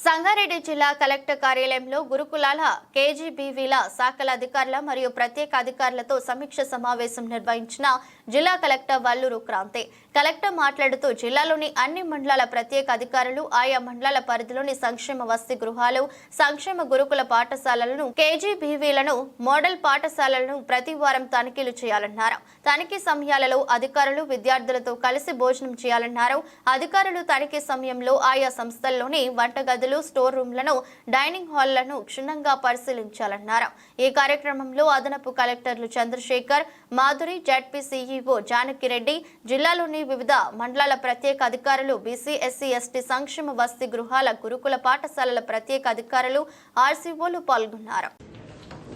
సంగారెడ్డి జిల్లా కలెక్టర్ కార్యాలయంలో గురుకులాల కేజీబీవీల శాఖల అధికారుల మరియు ప్రత్యేక అధికారులతో సమీక్ష సమావేశం నిర్వహించిన జిల్లా కలెక్టర్ వల్లూరు క్రాంతి. కలెక్టర్ మాట్లాడుతూ జిల్లాలోని అన్ని మండలాల ప్రత్యేక అధికారులు ఆయా మండలాల పరిధిలోని సంక్షేమ వసతి గృహాలు, సంక్షేమ గురుకుల పాఠశాలలను, కేజీబీవీలను, మోడల్ పాఠశాలలను ప్రతి వారం తనిఖీలు చేయాలన్నారు. తనిఖీ సమయాలలో అధికారులు విద్యార్థులతో కలిసి భోజనం చేయాలన్నారు. అధికారులు తనిఖీ సమయంలో ఆయా సంస్థల్లోని వంటగదులు, స్టోర్ రూమ్లను, డైనింగ్ హాల్లను క్షుణ్ణంగా పరిశీలించాలన్నారు. ఈ కార్యక్రమంలో అదనపు కలెక్టర్లు చంద్రశేఖర్, మాధురి, జడ్పీ సీఈఓ జానకిరెడ్డి, జిల్లాలోని వివిధ మండలాల ప్రత్యేక అధికారులు, బీసీ, ఎస్సీ, ఎస్టీ సంక్షేమ వసతి గృహాల, గురుకుల పాఠశాలల ప్రత్యేక అధికారులు, ఆర్సీఓలు పాల్గొన్నారు.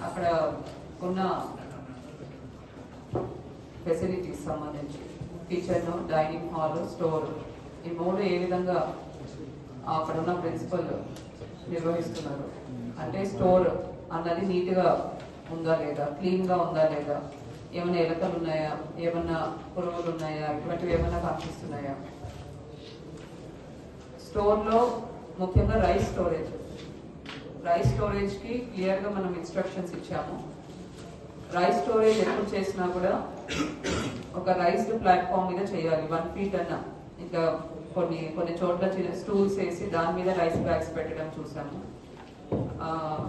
అక్కడ ఉన్న ఫెసిలిటీస్ సంబంధించి కిచెన్, డైనింగ్ హాల్, స్టోర్, ఈ మూడు ఏ విధంగా అక్కడ ఉన్న ప్రిన్సిపల్ నిర్వహిస్తున్నారు అంటే స్టోర్ అన్నది నీట్గా ఉందా లేదా, క్లీన్గా ఉందా లేదా, ఏమైనా ఎలకలు ఉన్నాయా, ఏమన్నా పురుగులు ఉన్నాయా, ఇటువంటివి ఏమైనా కనిపిస్తున్నాయా. స్టోర్లో ముఖ్యంగా రైస్ స్టోరేజ్కి క్లియర్గా మనం ఇన్స్ట్రక్షన్స్ ఇచ్చాము. రైస్ స్టోరేజ్ ఎప్పుడు చేసినా కూడా ఒక రైస్డ్ ప్లాట్ఫామ్ మీద చేయాలి. 1 feet అన్న, ఇంకా కొన్ని చోట్ల స్టూల్స్ వేసి దాని మీద రైస్ బ్యాగ్స్ పెట్టడం చూసాము.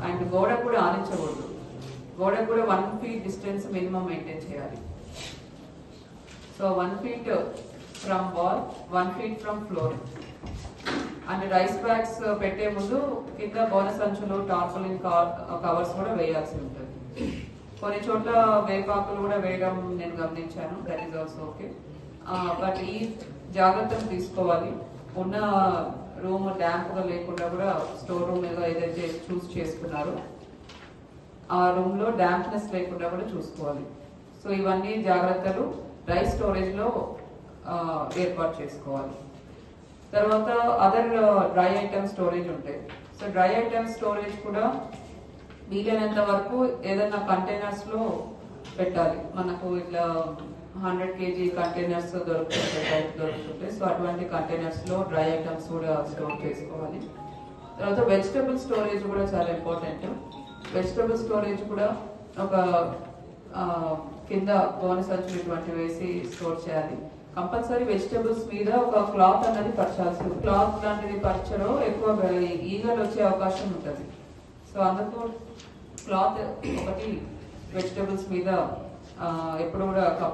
అండ్ గోడ కూడా ఆనించకూడదు. గోడ కూడా 1 feet డిస్టెన్స్ మినిమం మెయింటైన్ చేయాలి. So 1 feet from wall, 1 feet from floor. And rice bags పెట్టే ముందు కింద గోన సంచులు, టార్పాలిన్ కవర్స్ కూడా వేయాల్సి ఉంటుంది. కొన్ని చోట్ల వేపాకులు కూడా వేయడం నేను గమనించాను. That is also okay. But ఈ జాగ్రత్తలు తీసుకోవాలి. ఉన్న రూమ్ డ్యాంప్గా లేకుండా కూడా స్టోర్ రూమ్ ఏదైతే చూస్ చేసుకున్నారో ఆ రూమ్ లో డ్యాంప్నెస్ లేకుండా కూడా చూసుకోవాలి. సో ఇవన్నీ జాగ్రత్తలు రైస్ స్టోరేజ్ లో ఏర్పాటు చేసుకోవాలి. తర్వాత అదర్ డ్రై ఐటమ్ స్టోరేజ్ ఉంటాయి. సో డ్రై ఐటమ్ స్టోరేజ్ కూడా వీలైనంత వరకు ఏదైనా కంటైనర్స్ లో పెట్టాలి. మనకు ఇట్లా 100 kg కంటైనర్స్ దొరుకుతుంటాయి. సో అటువంటి కంటైనర్స్ లో డ్రై ఐటమ్స్ కూడా స్టోర్ చేసుకోవాలి. తర్వాత వెజిటబుల్ స్టోరేజ్ కూడా చాలా ఇంపార్టెంట్. వెజిటబుల్ స్టోరేజ్ కూడా ఒక కింద గోనె సంచులు ఇటువంటివి వేసి స్టోర్ చేయాలి. కంపల్సరీ వెజిటబుల్స్ మీద ఒక క్లాత్ అనేది పరచాల్సి ఉంటుంది. క్లాత్ లాంటిది పరచడం ఎక్కువ ఈగలు వచ్చే అవకాశం ఉంటుంది. సో అందుకు క్లాత్ ఒకటి వెజిటబుల్స్ మీద ఎప్పుడు కూడా